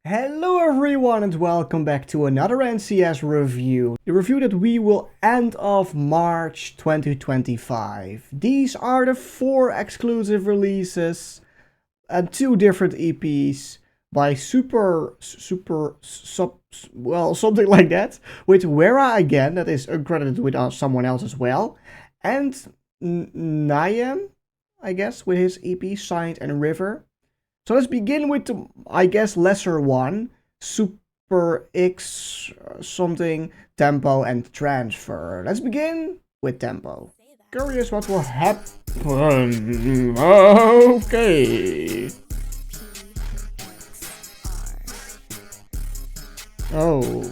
Hello everyone and welcome back to another NCS review. The review that we will end of March 2025. These are the 4 exclusive releases and 2 different EPs by something like that. With Wera again, that is uncredited with someone else as well. And NAYM, I guess, with his EP Signed and River. So let's begin with the, I guess, lesser one, Super X something, Tempo and Transfer. Let's begin with Tempo. Curious what will happen. Okay. Oh.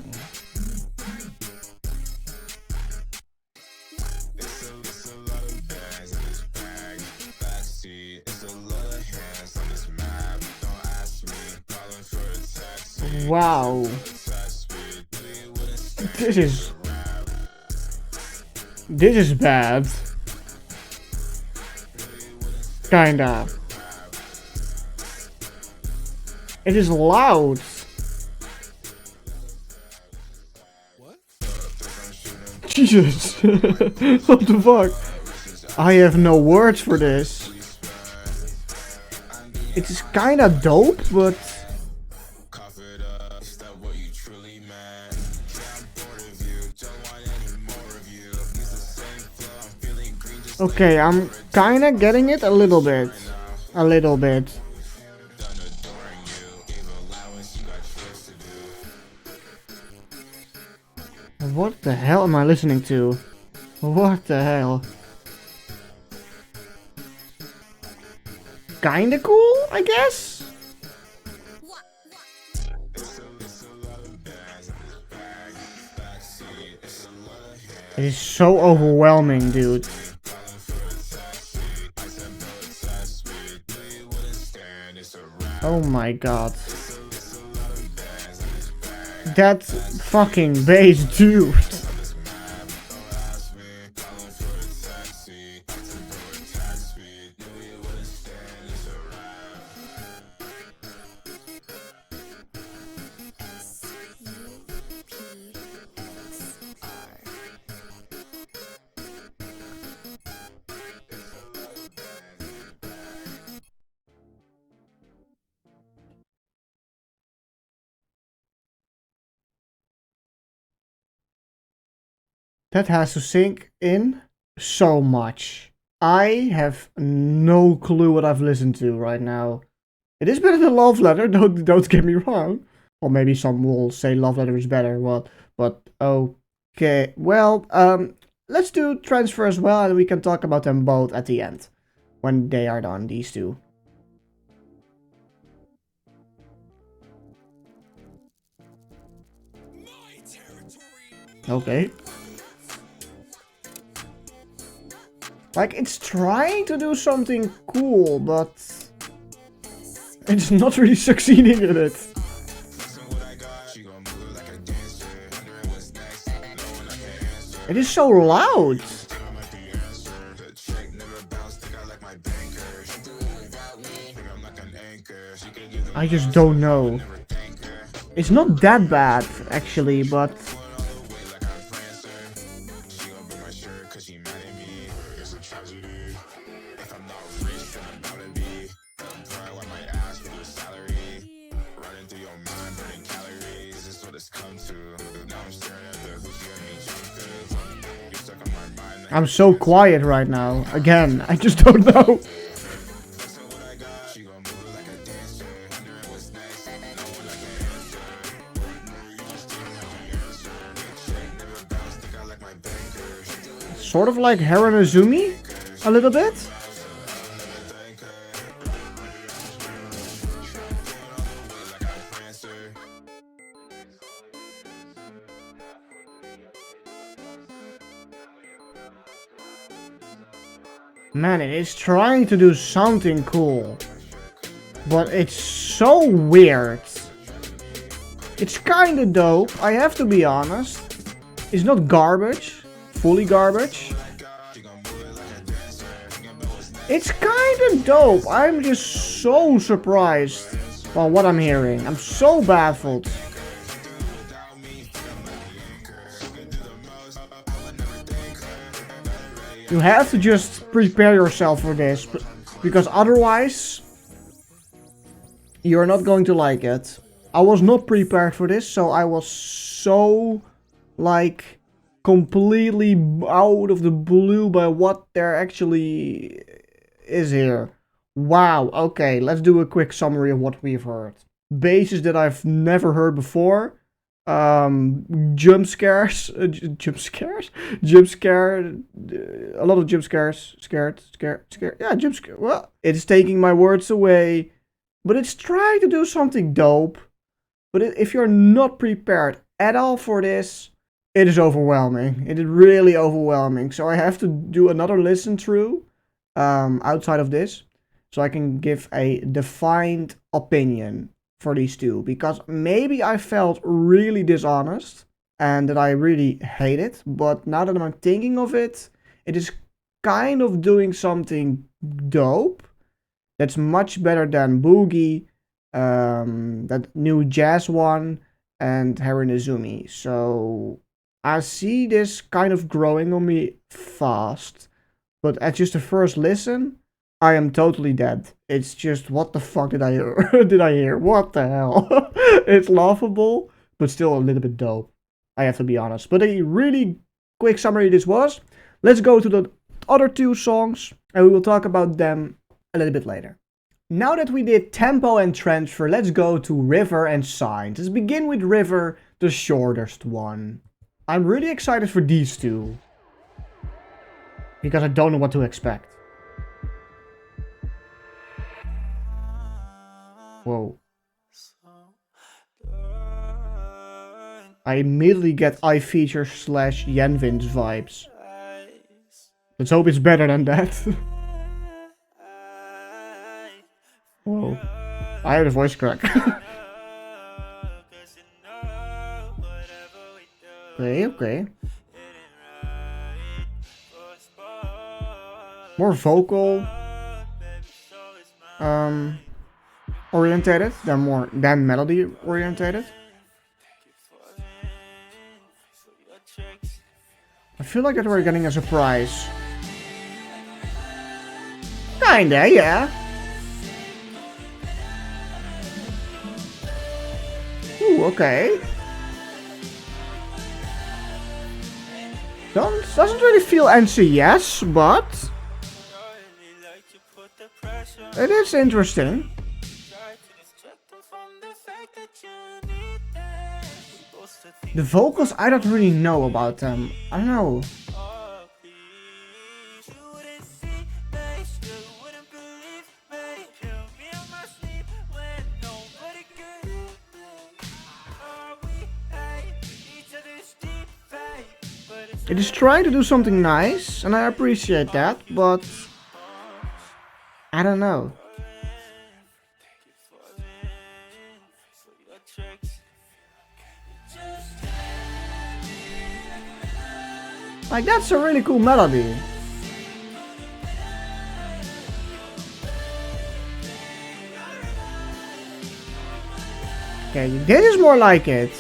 Wow. This is bad. Kinda. It is loud. What? Jesus. What the fuck? I have no words for this. It is kinda dope, but okay, I'm kinda getting it a little bit. A little bit. What the hell am I listening to? What the hell? Kinda cool, I guess? It is so overwhelming, dude. Oh my god. That fucking bass, dude. That has to sink in so much. I have no clue what I've listened to right now. It is better than Love Letter, don't get me wrong. Or maybe some will say Love Letter is better, but okay. Well, let's do Transfer as well, and we can talk about them both at the end. When they are done, these two. Okay. Like, it's trying to do something cool, but it's not really succeeding in it. It is so loud. I just don't know. It's not that bad, actually, but I'm so quiet right now. Again, I just don't know. Sort of like Haranazumi, a little bit. Man, it is trying to do something cool, but it's so weird. It's kinda dope, I have to be honest. It's not garbage, fully garbage. It's kinda dope, I'm just so surprised Well, what I'm hearing. I'm so baffled. You have to just prepare yourself for this, because otherwise you're not going to like it. I was not prepared for this, so I was so, like, completely out of the blue by what there actually is here. Wow, okay, let's do a quick summary of what we've heard. Bases that I've never heard before. Jump scares, a lot of jump scares, scared, yeah, jump scare. Well, it's taking my words away, but it's trying to do something dope. But if you're not prepared at all for this, it is overwhelming. It is really overwhelming. So I have to do another listen through, outside of this, so I can give a defined opinion for these two, because maybe I felt really dishonest and that I really hate it, but now that I'm thinking of it, it is kind of doing something dope that's much better than Boogie, that new jazz one, and Harinazumi. So I see this kind of growing on me fast, but at just the first listen, I am totally dead. It's just, what the fuck did I hear? Did I hear? What the hell? It's laughable, but still a little bit dope. I have to be honest. But a really quick summary this was. Let's go to the other two songs, and we will talk about them a little bit later. Now that we did tempo and transfer, let's go to River and Signs. Let's begin with River, the shortest one. I'm really excited for these two, because I don't know what to expect. Whoa. I immediately get iFeature / yanvince vibes. Let's hope it's better than that. Whoa. I heard a voice crack. Okay. More vocal. Orientated than melody orientated. I feel like that we're getting a surprise. Kinda, yeah. Ooh, okay. Doesn't really feel NCS, but it is interesting. The vocals, I don't really know about them. I don't know. It is trying to do something nice, and I appreciate that, but I don't know. Like, that's a really cool melody. Okay, this is more like it.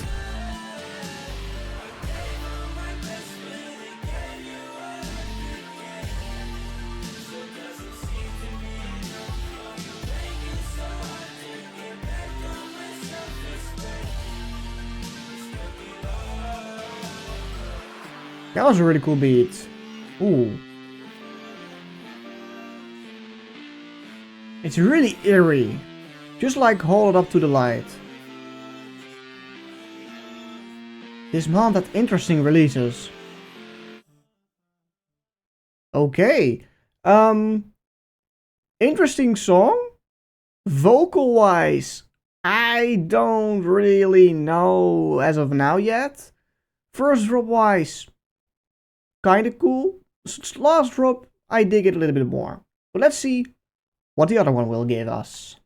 That was a really cool beat. Ooh. It's really eerie. Just like Hold It Up to the Light. This month had interesting releases. Okay. Interesting song. Vocal wise, I don't really know as of now yet. First drop wise, kinda cool. Last drop, I dig it a little bit more. But let's see what the other one will give us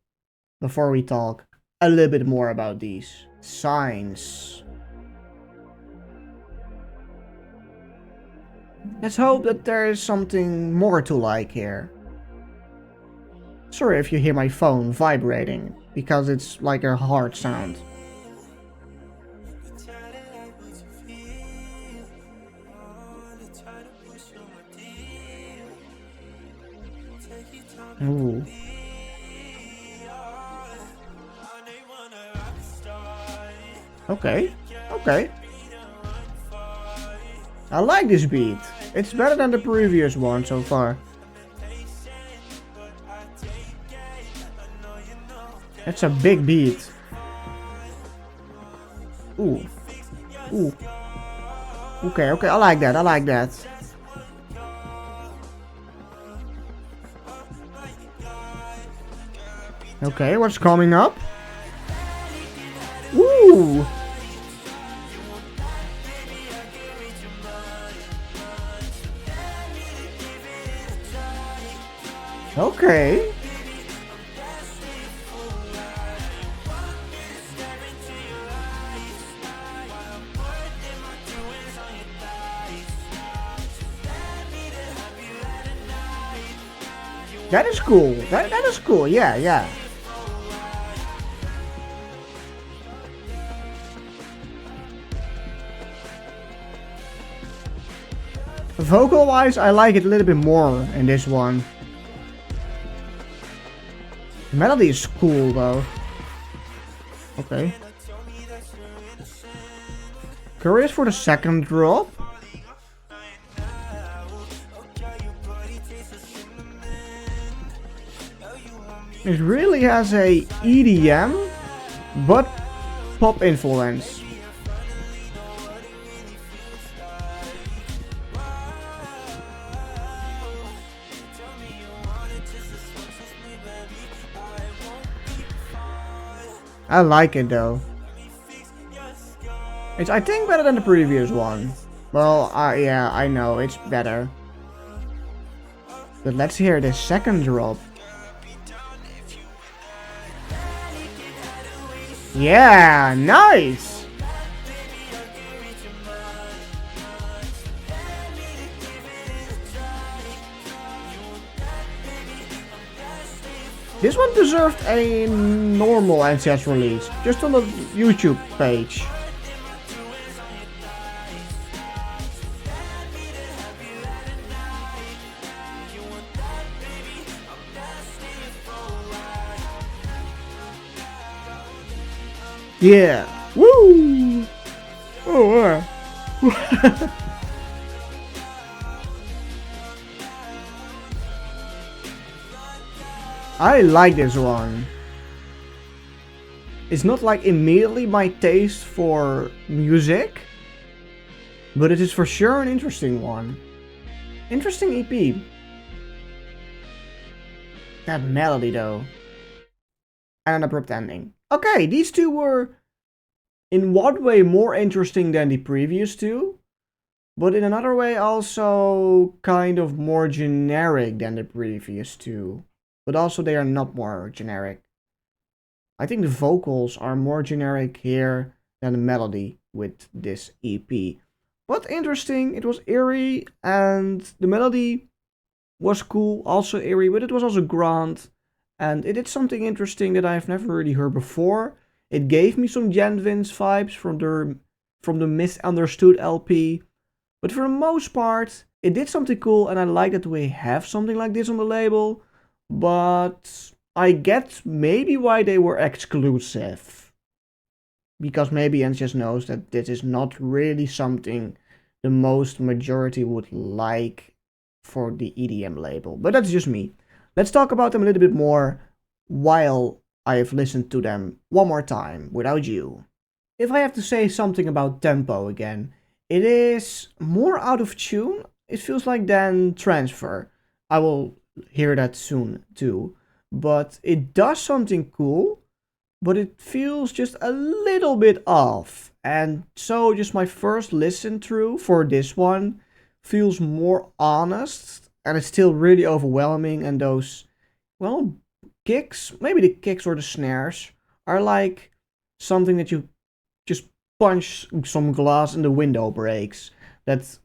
before we talk a little bit more about these. Signs. Let's hope that there is something more to like here. Sorry if you hear my phone vibrating. because it's like a hard sound. Ooh. Okay, okay. I like this beat. It's better than the previous one so far. It's a big beat. Ooh. Ooh. Okay, okay, I like that, I like that. Okay, what's coming up? Ooh! Okay. That is cool. That is cool. Yeah, yeah. Vocal-wise, I like it a little bit more in this one. The melody is cool though. Okay. Curious for the second drop. It really has a EDM, but pop influence. I like it though. It's, I think, better than the previous one. Well, yeah, I know, it's better. But let's hear the second drop. Yeah, nice! This one deserved a normal NCS release, just on the YouTube page. Yeah. Woo! Oh, I like this one. It's not like immediately my taste for music, but it is for sure an interesting one. Interesting EP. That melody though. And an abrupt ending. Okay, these two were in one way more interesting than the previous two, but in another way also kind of more generic than the previous two. But also they are not more generic. I think the vocals are more generic here than the melody with this EP. But interesting, it was eerie and the melody was cool, also eerie, but it was also grand. And it did something interesting that I've never really heard before. It gave me some yanvince vibes from the Misunderstood LP. But for the most part, it did something cool and I like that we have something like this on the label. But I get maybe why they were exclusive. Because maybe NCS knows that this is not really something the most majority would like for the EDM label. But that's just me. Let's talk about them a little bit more while I have listened to them one more time without you. If I have to say something about tempo again, it is more out of tune, it feels like, than Transfer. I will hear that soon too. But it does something cool, but it feels just a little bit off. And so just my first listen through for this one feels more honest. And it's still really overwhelming, and those, well, kicks, maybe the kicks or the snares, are like something that you just punch some glass and the window breaks. That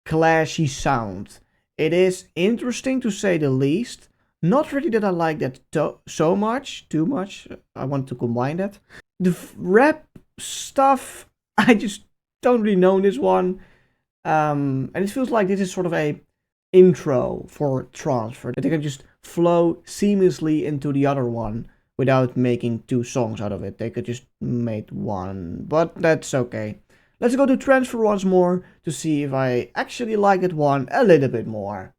clashy sound. It is interesting to say the least, Not really that I like that so much, too much. I want to combine that. The rap stuff, I just don't really know this one. And it feels like this is sort of a intro for transfer, that they can just flow seamlessly into the other one without making two songs out of it. They could just make one, but that's okay. Let's go to transfer once more to see if I actually like that one a little bit more.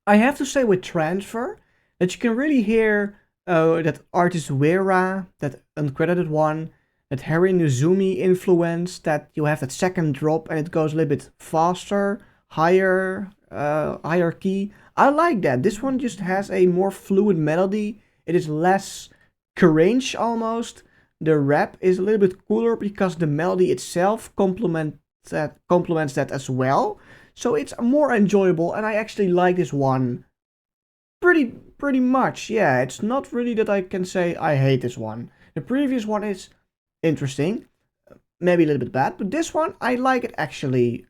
I have to say with transfer that you can really hear that artist Wera, that uncredited one, that Harry Nozumi influence, that you have that second drop and it goes a little bit faster, higher, higher key. I like that. This one just has a more fluid melody. It is less cringe almost. The rap is a little bit cooler because the melody itself complements that as well. So it's more enjoyable, and I actually like this one pretty much. Yeah, it's not really that I can say I hate this one. The previous one is interesting, maybe a little bit bad, but this one I like it actually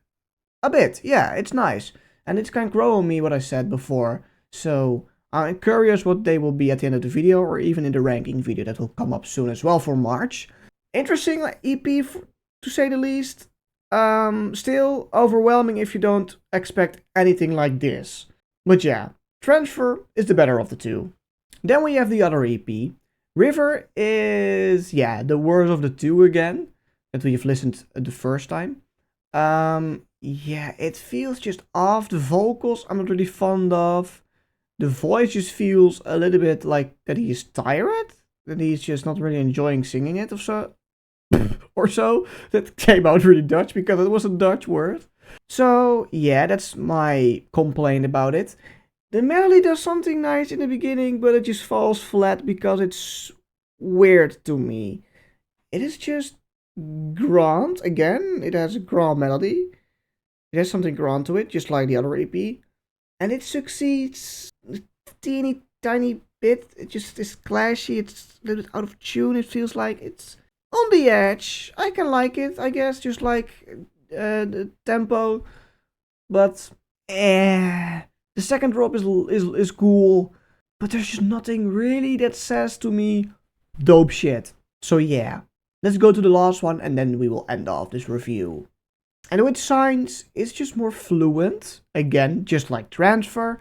a bit. Yeah, it's nice, and it can grow on me what I said before. So I'm curious what they will be at the end of the video, or even in the ranking video that will come up soon as well for March. Interesting EP to say the least. Still overwhelming if you don't expect anything like this. But yeah, Transfer is the better of the two. Then we have the other EP. River is, yeah, the worst of the two again, that we've listened the first time. Yeah, it feels just off. The vocals I'm not really fond of. The voice just feels a little bit like that he's tired, that he's just not really enjoying singing it or so. Or so. That came out really Dutch because it was a Dutch word. So yeah, that's my complaint about it. The melody does something nice in the beginning, but it just falls flat because it's weird to me. It is just grand again. It has a grand melody. It has something grand to it, just like the other EP. And it succeeds a teeny tiny bit. It just is clashy. It's a little bit out of tune. It feels like it's on the edge. I can like it, I guess, just like the tempo. But the second drop is cool. But there's just nothing really that says to me dope shit. So yeah, let's go to the last one and then we will end off this review. And with Signs, it's just more fluent. Again, just like Transfer.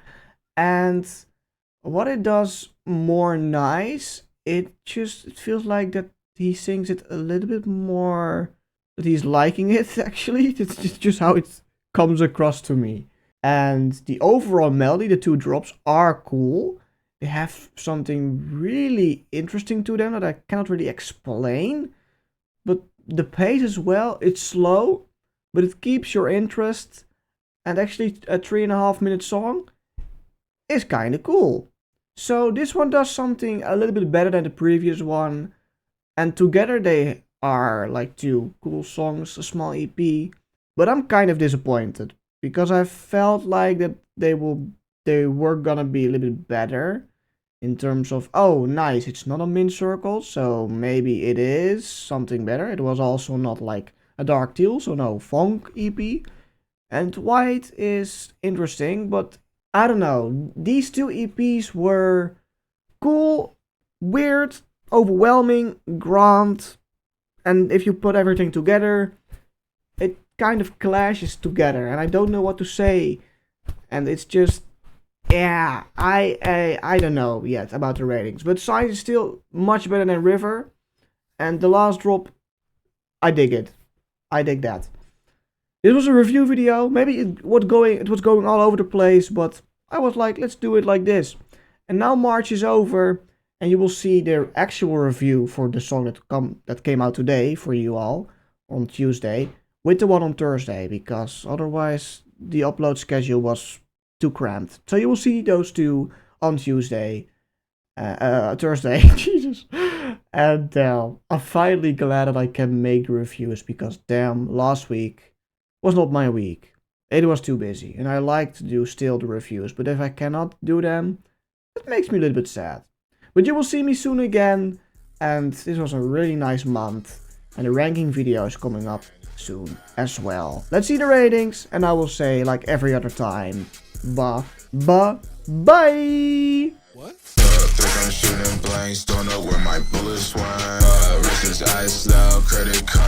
And what it does more nice, it feels like that he sings it a little bit more, that he's liking it actually. It's just how it comes across to me. And the overall melody, the two drops are cool. They have something really interesting to them that I cannot really explain. But the pace as well, it's slow, but it keeps your interest. And actually a 3.5 minute song is kind of cool. So this one does something a little bit better than the previous one. And together they are like two cool songs, a small EP. But I'm kind of disappointed because I felt like that they were gonna be a little bit better in terms of, oh nice, it's not a min circle, so maybe it is something better. It was also not like a dark teal, so no funk EP. And white is interesting, but I don't know. These two EPs were cool, weird, overwhelming, grand, and if you put everything together, it kind of clashes together, and I don't know what to say. And it's just, yeah, I don't know yet about the ratings, but Signs is still much better than River, and the last drop, I dig it. I dig that. This was a review video. Maybe it was going all over the place, but I was like, let's do it like this. And now March is over, and you will see the actual review for the song that came out today for you all on Tuesday, with the one on Thursday, because otherwise the upload schedule was too cramped. So you will see those two on Tuesday, Thursday, Jesus. And I'm finally glad that I can make the reviews, because damn, last week was not my week. It was too busy, and I like to do still the reviews, but if I cannot do them, it makes me a little bit sad. But you will see me soon again, and this was a really nice month, and the ranking video is coming up soon as well. Let's see the ratings, and I will say, like every other time, bye. think I'm shooting blanks, don't know where my bullets went. Wrist is iced out, credit card